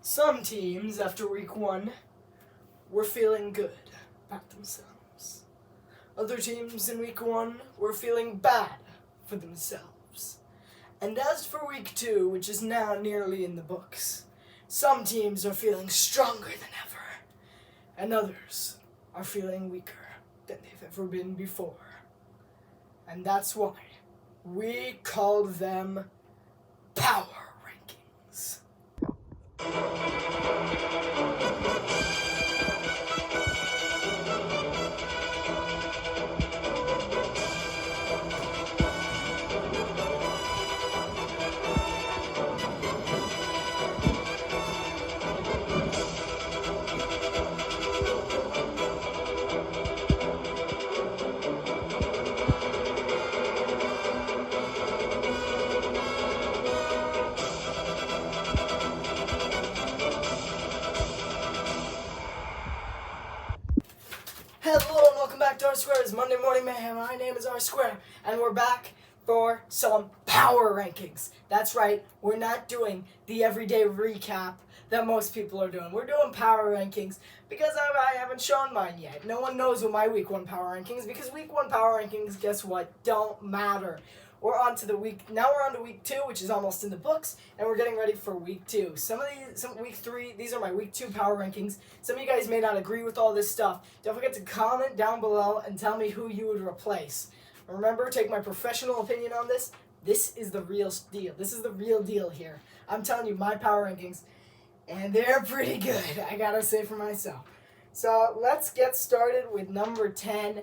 Some teams, after week one, were feeling good about themselves. Other teams in week one were feeling bad for themselves. And as for week two, which is now nearly in the books, some teams are feeling stronger than ever, and others are feeling weaker than they've ever been before. And that's why we call them power rankings. Hello and welcome back to R Square's Monday Morning Mayhem. My name is R Square, and we're back for some power rankings. That's right, we're not doing the everyday recap that most people are doing. We're doing power rankings because I haven't shown mine yet. No one knows what my week one power rankings, because week one power rankings, guess what, don't matter. We're on to week two, which is almost in the books, and we're getting ready for week two. Some week three, these are my week two power rankings. Some of you guys may not agree with all this stuff. Don't forget to comment down below and tell me who you would replace. Remember, take my professional opinion on this. This is the real deal. This is the real deal here. I'm telling you, my power rankings, and they're pretty good, I gotta say for myself. So let's get started with number 10.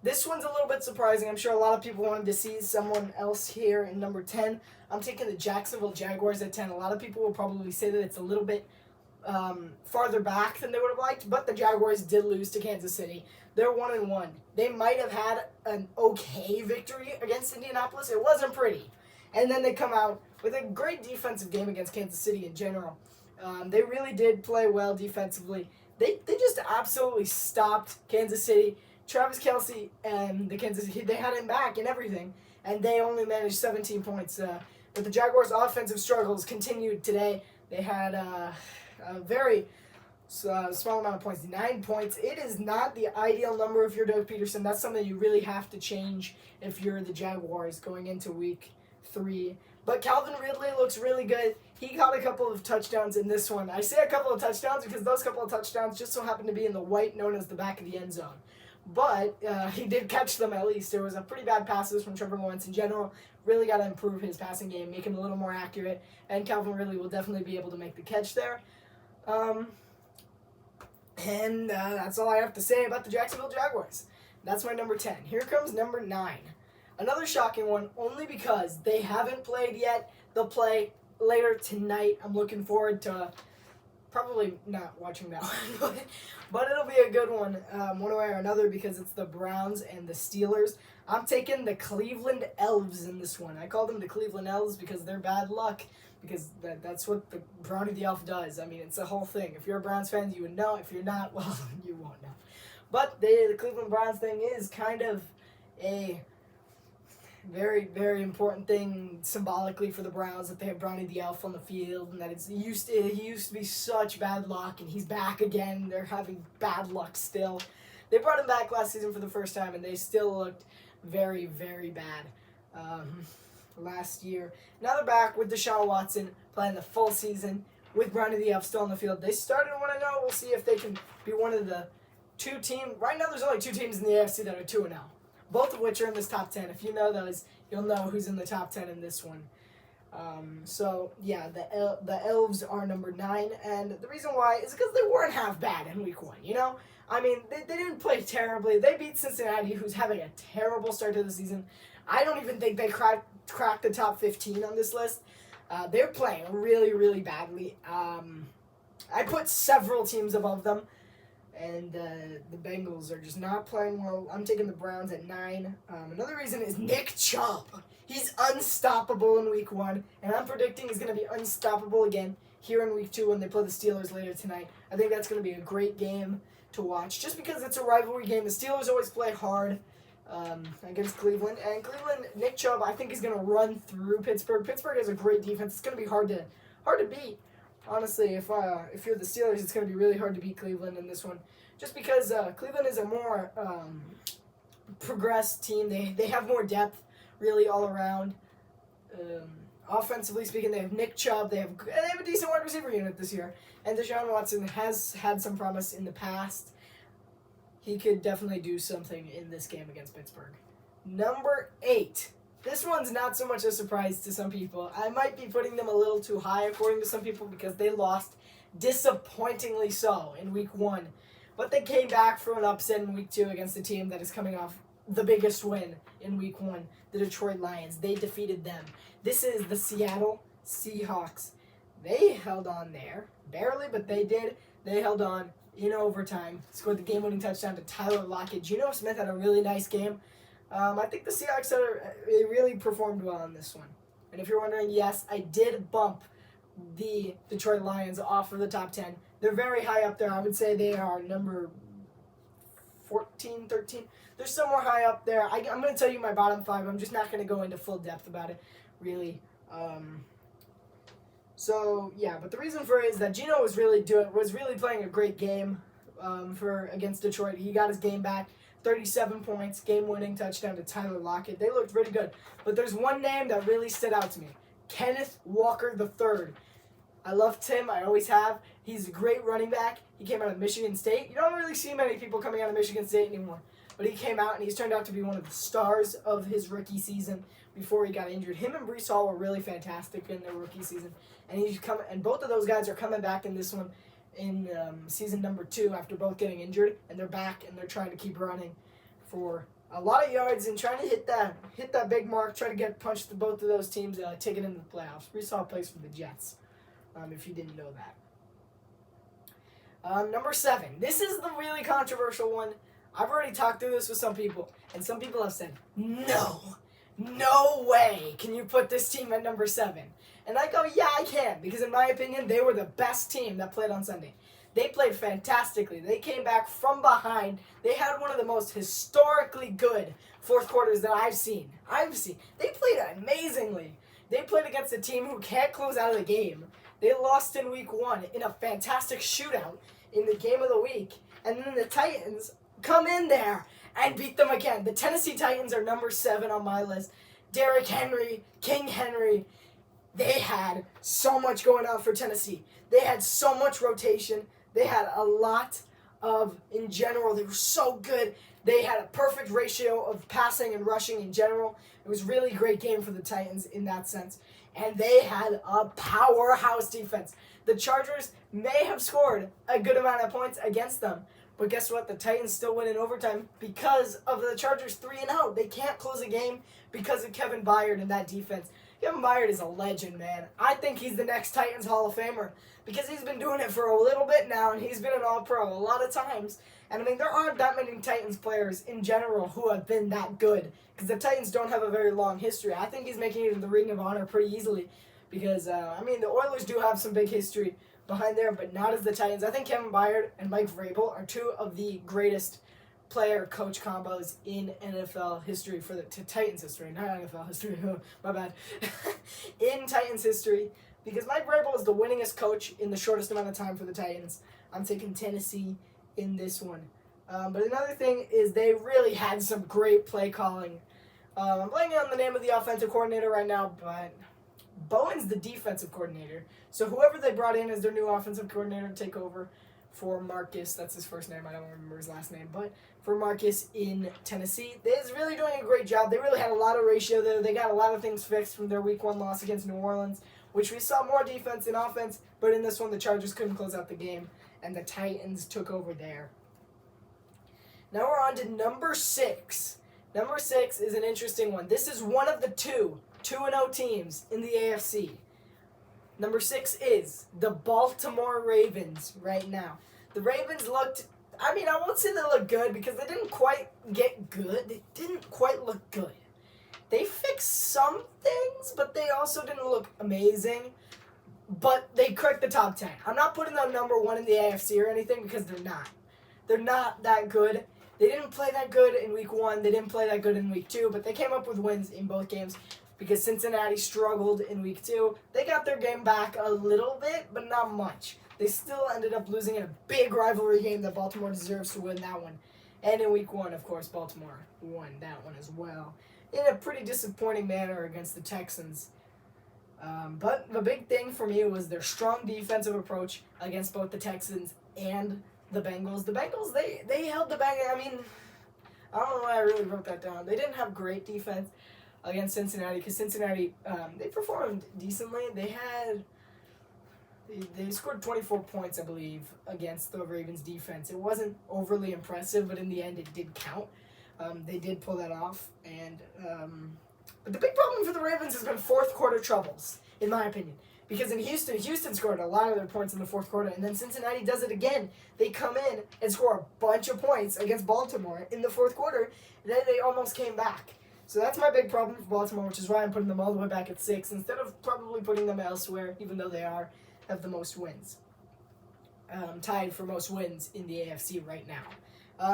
This one's a little bit surprising. I'm sure a lot of people wanted to see someone else here in number 10. I'm taking the Jacksonville Jaguars at 10. A lot of people will probably say that it's a little bit farther back than they would have liked, but the Jaguars did lose to Kansas City. They're 1-1. They might have had an okay victory against Indianapolis. It wasn't pretty. And then they come out with a great defensive game against Kansas City in general. They really did play well defensively. They just absolutely stopped Kansas City. Travis Kelce and the Kansas City, they had him back and everything, and they only managed 17 points. But the Jaguars' offensive struggles continued today. They had a very small amount of points, 9 points. It is not the ideal number if you're Doug Peterson. That's something you really have to change if you're the Jaguars going into week 3. But Calvin Ridley looks really good. He got a couple of touchdowns in this one. I say a couple of touchdowns because those couple of touchdowns just so happen to be in the white known as the back of the end zone. But he did catch them at least. There was a pretty bad passes from Trevor Lawrence in general. Really got to improve his passing game, make him a little more accurate, and Calvin Ridley will definitely be able to make the catch there. And that's all I have to say about the Jacksonville Jaguars. That's my number 10. Here comes number 9. Another shocking one, only because they haven't played yet. They'll play later tonight. I'm looking forward to probably not watching that one, but it'll be a good one, one way or another, because it's the Browns and the Steelers. I'm taking the Cleveland Elves in this one. I call them the Cleveland Elves because they're bad luck, because that's what the Brownie the Elf does. I mean, it's a whole thing. If you're a Browns fan, you would know. If you're not, well, you won't know. But the Cleveland Browns thing is kind of a very, very important thing symbolically for the Browns, that they have Brownie the Elf on the field, and that he used to be such bad luck, and he's back again. They're having bad luck still. They brought him back last season for the first time, and they still looked very, very bad last year. Now they're back with Deshaun Watson playing the full season with Brownie the Elf still on the field. They started 1-0. We'll see if they can be one of the two teams. Right now there's only 2 teams in the AFC that are 2-0. Both of which are in this top 10. If you know those, you'll know who's in the top 10 in this one. So, yeah, the Elves are number 9. And the reason why is because they weren't half bad in week 1, you know? I mean, they didn't play terribly. They beat Cincinnati, who's having a terrible start to the season. I don't even think they cracked the top 15 on this list. They're playing really, really badly. I put several teams above them. And the Bengals are just not playing well. I'm taking the Browns at 9. Another reason is Nick Chubb. He's unstoppable in week 1, and I'm predicting he's going to be unstoppable again here in week 2 when they play the Steelers later tonight. I think that's going to be a great game to watch, just because it's a rivalry game. The Steelers always play hard against Cleveland, and Nick Chubb, I think, is going to run through Pittsburgh. Pittsburgh has a great defense. It's going to be hard to beat. honestly, if you're the Steelers, it's going to be really hard to beat Cleveland in this one, just because Cleveland is a more progressed team. They have more depth, really all around. Offensively speaking, they have Nick Chubb. They have a decent wide receiver unit this year, and Deshaun Watson has had some promise in the past. He could definitely do something in this game against Pittsburgh. Number 8. This one's not so much a surprise to some people. I might be putting them a little too high according to some people because they lost disappointingly so in week 1. But they came back from an upset in week 2 against a team that is coming off the biggest win in week 1, the Detroit Lions. They defeated them. This is the Seattle Seahawks. They held on there. Barely, but they did. They held on in overtime. Scored the game-winning touchdown to Tyler Lockett. Geno Smith had a really nice game. I think the Seahawks they really performed well in this one. And if you're wondering, yes, I did bump the Detroit Lions off of the top 10. They're very high up there. I would say they are number 14, 13. They're somewhere high up there. I'm going to tell you my bottom 5. I'm just not going to go into full depth about it, really. So yeah, but the reason for it is that Geno was really playing a great game against Detroit. He got his game back. 37 points, game-winning touchdown to Tyler Lockett. They looked pretty good. But there's one name that really stood out to me. Kenneth Walker III. I love Tim. I always have. He's a great running back. He came out of Michigan State. You don't really see many people coming out of Michigan State anymore. But he came out, and he's turned out to be one of the stars of his rookie season before he got injured. Him and Breece Hall were really fantastic in their rookie season. And both of those guys are coming back in this one in season number 2 after both getting injured, and they're back and they're trying to keep running for a lot of yards and trying to hit that big mark, try to get punched to both of those teams ticket into the playoffs. Breece Hall plays for the Jets, if you didn't know that. Number 7. This is the really controversial one. I've already talked through this with some people, and some people have said, no way can you put this team at number 7. And I go, yeah, I can, because in my opinion, they were the best team that played on Sunday. They played fantastically. They came back from behind. They had one of the most historically good fourth quarters that I've seen. They played amazingly. They played against a team who can't close out of the game. They lost in week 1 in a fantastic shootout in the game of the week. And then the Titans come in there and beat them again. The Tennessee Titans are number 7 on my list. Derrick Henry, King Henry. They had so much going on for Tennessee. They had so much rotation. They had a lot in general, they were so good. They had a perfect ratio of passing and rushing in general. It was really a great game for the Titans in that sense. And they had a powerhouse defense. The Chargers may have scored a good amount of points against them. But guess what? The Titans still win in overtime because of the Chargers 3-0. They can't close a game because of Kevin Byard and that defense. Kevin Byard is a legend, man. I think he's the next Titans Hall of Famer because he's been doing it for a little bit now, and he's been an All-Pro a lot of times. And, I mean, there aren't that many Titans players in general who have been that good because the Titans don't have a very long history. I think he's making it in the Ring of Honor pretty easily because, the Oilers do have some big history behind there, but not as the Titans. I think Kevin Byard and Mike Vrabel are 2 of the greatest player-coach combos in NFL history to Titans history, not NFL history, my bad, in Titans history, because Mike Vrabel is the winningest coach in the shortest amount of time for the Titans. I'm taking Tennessee in this one. But another thing is they really had some great play calling. I'm blanking on the name of the offensive coordinator right now, but Bowen's the defensive coordinator. So whoever they brought in as their new offensive coordinator to take over for Marcus, that's his first name, I don't remember his last name, but for Marcus in Tennessee, they're really doing a great job. They really had a lot of ratio there. They got a lot of things fixed from their week 1 loss against New Orleans, which we saw more defense than offense, but in this one the Chargers couldn't close out the game, and the Titans took over there. Now we're on to number 6. Number 6 is an interesting one. This is one of the 2-0 teams in the AFC. Number 6 is the Baltimore Ravens right now. The Ravens looked, I won't say they looked good because they didn't quite get good. They didn't quite look good. They fixed some things, but they also didn't look amazing. But they cracked the top 10. I'm not putting them number 1 in the AFC or anything because they're not. They're not that good. They didn't play that good in week 1. They didn't play that good in week 2, but they came up with wins in both games. because Cincinnati struggled in week 2. They got their game back a little bit, but not much. They still ended up losing in a big rivalry game that Baltimore deserves to win that one. And in week 1, of course, Baltimore won that one as well in a pretty disappointing manner against the Texans. But the big thing for me was their strong defensive approach against both the Texans and the Bengals. The Bengals, they held the Bengals. I mean, I don't know why I really wrote that down. They didn't have great defense against Cincinnati because Cincinnati, they performed decently. They scored 24 points, I believe, against the Ravens defense. It wasn't overly impressive, but in the end, it did count. They did pull that off, but the big problem for the Ravens has been fourth quarter troubles, in my opinion. Because in Houston scored a lot of their points in the fourth quarter, and then Cincinnati does it again. They come in and score a bunch of points against Baltimore in the fourth quarter, and then they almost came back. So that's my big problem for Baltimore, which is why I'm putting them all the way back at 6, instead of probably putting them elsewhere, even though they have the most wins. Tied for most wins in the AFC right now.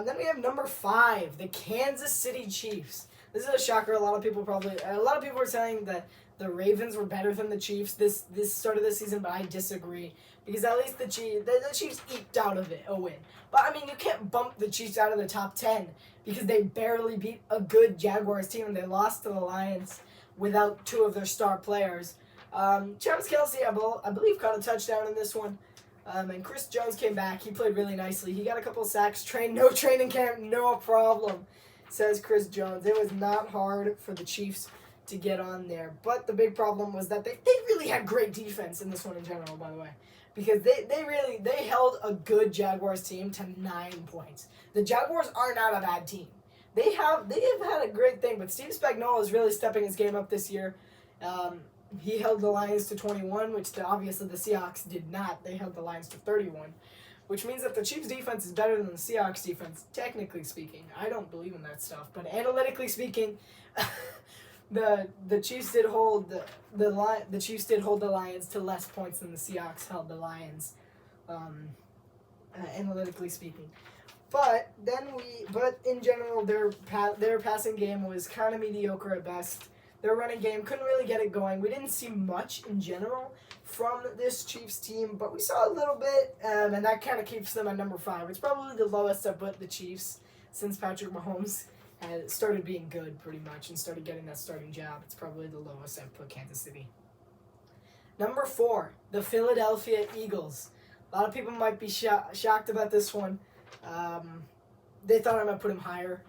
Then we have number 5, the Kansas City Chiefs. This is a shocker. A lot of people were saying that the Ravens were better than the Chiefs this start of the season, but I disagree because at least the Chiefs eked out of it a win. But I mean, you can't bump the Chiefs out of the top 10 because they barely beat a good Jaguars team and they lost to the Lions without 2 of their star players. Travis Kelce, I believe, caught a touchdown in this one. And Chris Jones came back. He played really nicely. He got a couple of sacks. No training camp, no problem, says Chris Jones. It was not hard for the Chiefs to get on there. But the big problem was that they really had great defense in this one in general, by the way. Because they held a good Jaguars team to 9 points. The Jaguars are not a bad team. They have had a great thing, but Steve Spagnuolo is really stepping his game up this year. He held the Lions to 21, which obviously the Seahawks did not. They held the Lions to 31, which means that the Chiefs' defense is better than the Seahawks' defense, technically speaking. I don't believe in that stuff, but analytically speaking, the Chiefs did hold the Chiefs did hold the Lions to less points than the Seahawks held the Lions, analytically speaking. But in general, their passing game was kind of mediocre at best. Their running game couldn't really get it going. We didn't see much in general from this Chiefs team, but we saw a little bit, and that kind of keeps them at number 5. It's probably the lowest I've put the Chiefs since Patrick Mahomes had started being good pretty much and started getting that starting job. It's probably the lowest I've put Kansas City. Number 4, the Philadelphia Eagles. A lot of people might be shocked about this one. They thought I might put them higher.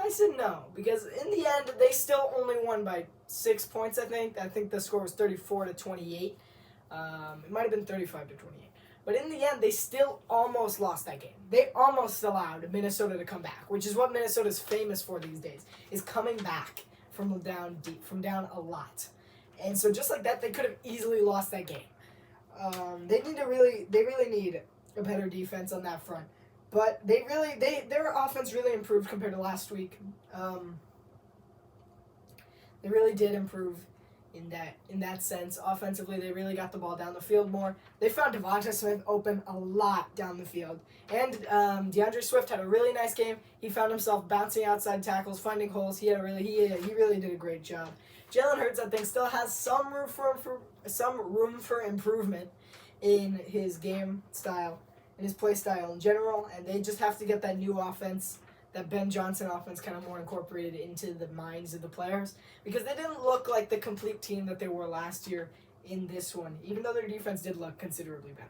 I said no, because in the end, they still only won by 6 points, I think. I think the score was 34-28. It might have been 35-28. But in the end, they still almost lost that game. They almost allowed Minnesota to come back, which is what Minnesota's famous for these days, is coming back from down deep, from down a lot. And so just like that, they could have easily lost that game. They really need a better defense on that front. But their offense really improved compared to last week. They really did improve in that sense. Offensively, they really got the ball down the field more. They found Devonta Smith open a lot down the field. And DeAndre Swift had a really nice game. He found himself bouncing outside tackles, finding holes. He really did a great job. Jalen Hurts, I think, still has some room for improvement in his game style, in his play style in general, and they just have to get that new offense, that Ben Johnson offense, kind of more incorporated into the minds of the players, because they didn't look like the complete team that they were last year in this one, even though their defense did look considerably better.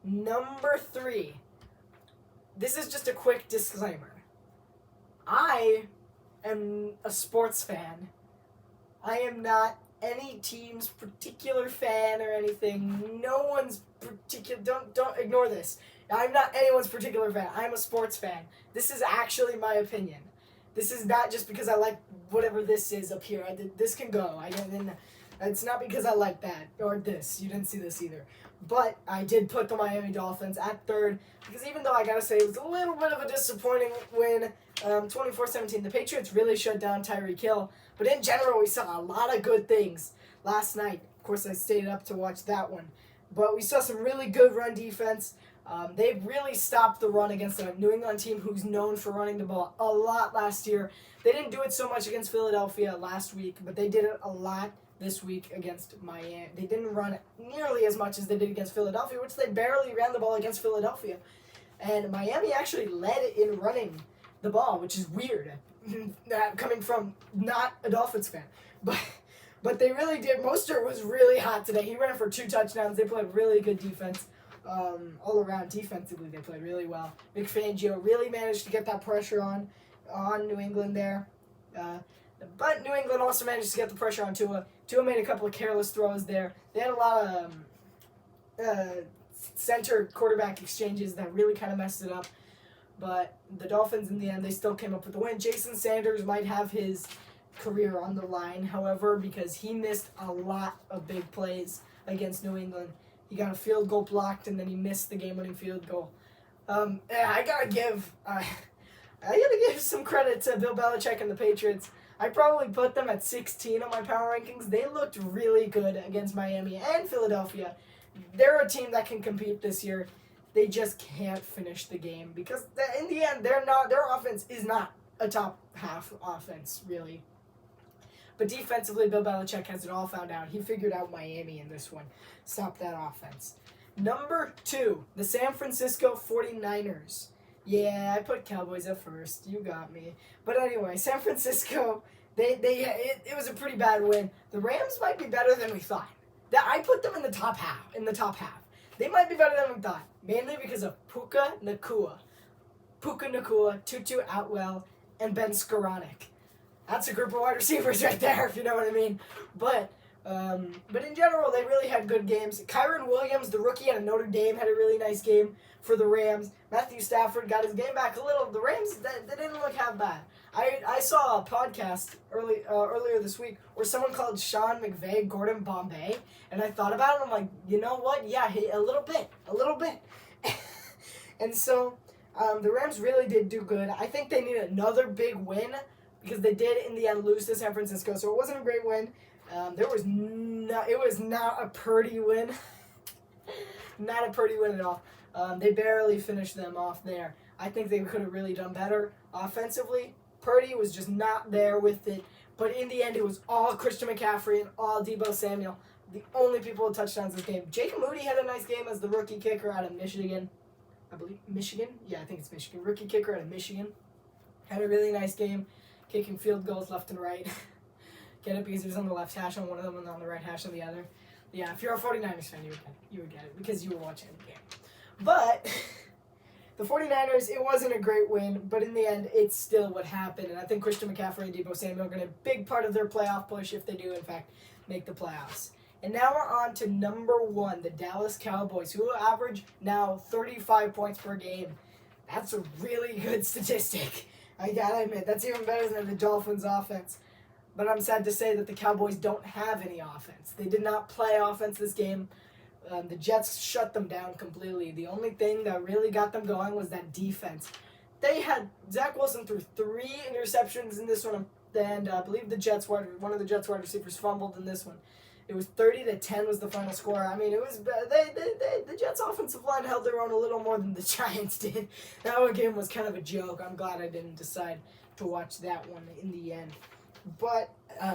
Number 3. This is just a quick disclaimer. I am a sports fan. I am not any team's particular fan or anything. No one's particular. Don't ignore this. I'm not anyone's particular fan. I'm a sports fan. This is actually my opinion. This is not just because I like whatever this is up here. This can go. It's not because I like that or this. You didn't see this either. But I did put the Miami Dolphins at 3rd because even though I gotta say it was a little bit of a disappointing win, 24-17. The Patriots really shut down Tyreek Hill. But in general, we saw a lot of good things last night. Of course, I stayed up to watch that one. But we saw some really good run defense. They really stopped the run against a New England team who's known for running the ball a lot last year. They didn't do it so much against Philadelphia last week, but they did it a lot this week against Miami. They didn't run nearly as much as they did against Philadelphia, which they barely ran the ball against Philadelphia. And Miami actually led in running the ball, which is weird, coming from not a Dolphins fan. But they really did. Mostert was really hot today. He ran for 2 touchdowns. They played really good defense. All around defensively, they played really well. Vic Fangio really managed to get that pressure on New England there. But New England also managed to get the pressure on Tua. Tua made a couple of careless throws there. They had a lot of center quarterback exchanges that really kind of messed it up. But the Dolphins, in the end, they still came up with the win. Jason Sanders might have his career on the line, however, because he missed a lot of big plays against New England. He got a field goal blocked, and then he missed the game-winning field goal. I gotta give some credit to Bill Belichick and the Patriots. I probably put them at 16 on my power rankings. They looked really good against Miami and Philadelphia. They're a team that can compete this year. They just can't finish the game because in the end, their offense is not a top half offense, really. But defensively, Bill Belichick has it all found out. He figured out Miami in this one. Stop that offense. Number 2, the San Francisco 49ers. Yeah, I put Cowboys at first. You got me. But anyway, San Francisco, it was a pretty bad win. The Rams might be better than we thought. I put them in the top half. They might be better than we thought, mainly because of Puka Nacua, Tutu Atwell, and Ben Skoranek. That's a group of wide receivers right there, if you know what I mean. But in general, they really had good games. Kyron Williams, the rookie out of Notre Dame, had a really nice game for the Rams. Matthew Stafford got his game back a little. The Rams, they didn't look half bad. I saw a podcast earlier this week where someone called Sean McVay Gordon Bombay, and I thought about it. I'm like, you know what? Yeah, a little bit. And so the Rams really did do good. I think they need another big win because they did in the end lose to San Francisco, so it wasn't a great win. It was not a pretty win. Not a pretty win at all. They barely finished them off there. I think they could have really done better offensively. Purdy was just not there with it. But in the end, it was all Christian McCaffrey and all Deebo Samuel. The only people with touchdowns this game. Jacob Moody had a nice game as the rookie kicker out of Michigan. I believe Michigan? Yeah, I think it's Michigan. Rookie kicker out of Michigan. Had a really nice game, kicking field goals left and right. Get it because he was on the left hash on one of them and on the right hash on the other. Yeah, if you're a 49ers fan, you would get it because you were watching the game. But the 49ers, it wasn't a great win, but in the end, it's still what happened. And I think Christian McCaffrey and Deebo Samuel are going to be a big part of their playoff push if they do, in fact, make the playoffs. And now we're on to number 1, the Dallas Cowboys, who average now 35 points per game. That's a really good statistic. I gotta admit, that's even better than the Dolphins' offense. But I'm sad to say that the Cowboys don't have any offense. They did not play offense this game. The Jets shut them down completely. The only thing that really got them going was that defense. They had Zach Wilson threw 3 interceptions in this one, and I believe one of the Jets wide receivers fumbled in this one. It was 30-10 was the final score. I mean, it was the Jets' offensive line held their own a little more than the Giants did. That one game was kind of a joke. I'm glad I didn't decide to watch that one in the end. But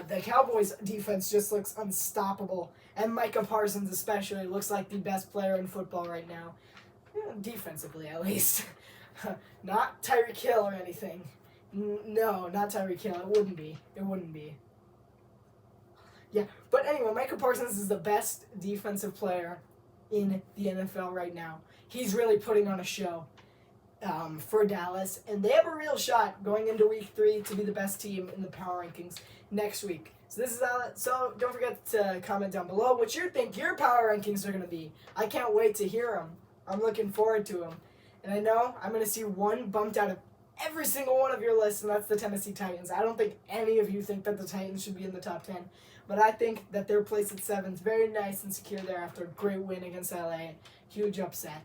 the Cowboys' defense just looks unstoppable. And Micah Parsons especially looks like the best player in football right now. Defensively, at least. Not Tyreek Hill or anything. No, not Tyreek Hill. It wouldn't be. Yeah, but anyway, Micah Parsons is the best defensive player in the NFL right now. He's really putting on a show for Dallas, and they have a real shot going into Week 3 to be the best team in the power rankings next week. So don't forget to comment down below what you think your power rankings are going to be. I can't wait to hear them. I'm looking forward to them. And I know I'm going to see one bumped out of every single one of your lists, and that's the Tennessee Titans. I don't think any of you think that the Titans should be in the top 10, but I think that their place at 7 is very nice and secure there after a great win against LA. Huge upset.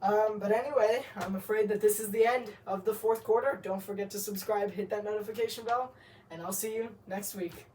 But anyway, I'm afraid that this is the end of the 4th quarter. Don't forget to subscribe, hit that notification bell, and I'll see you next week.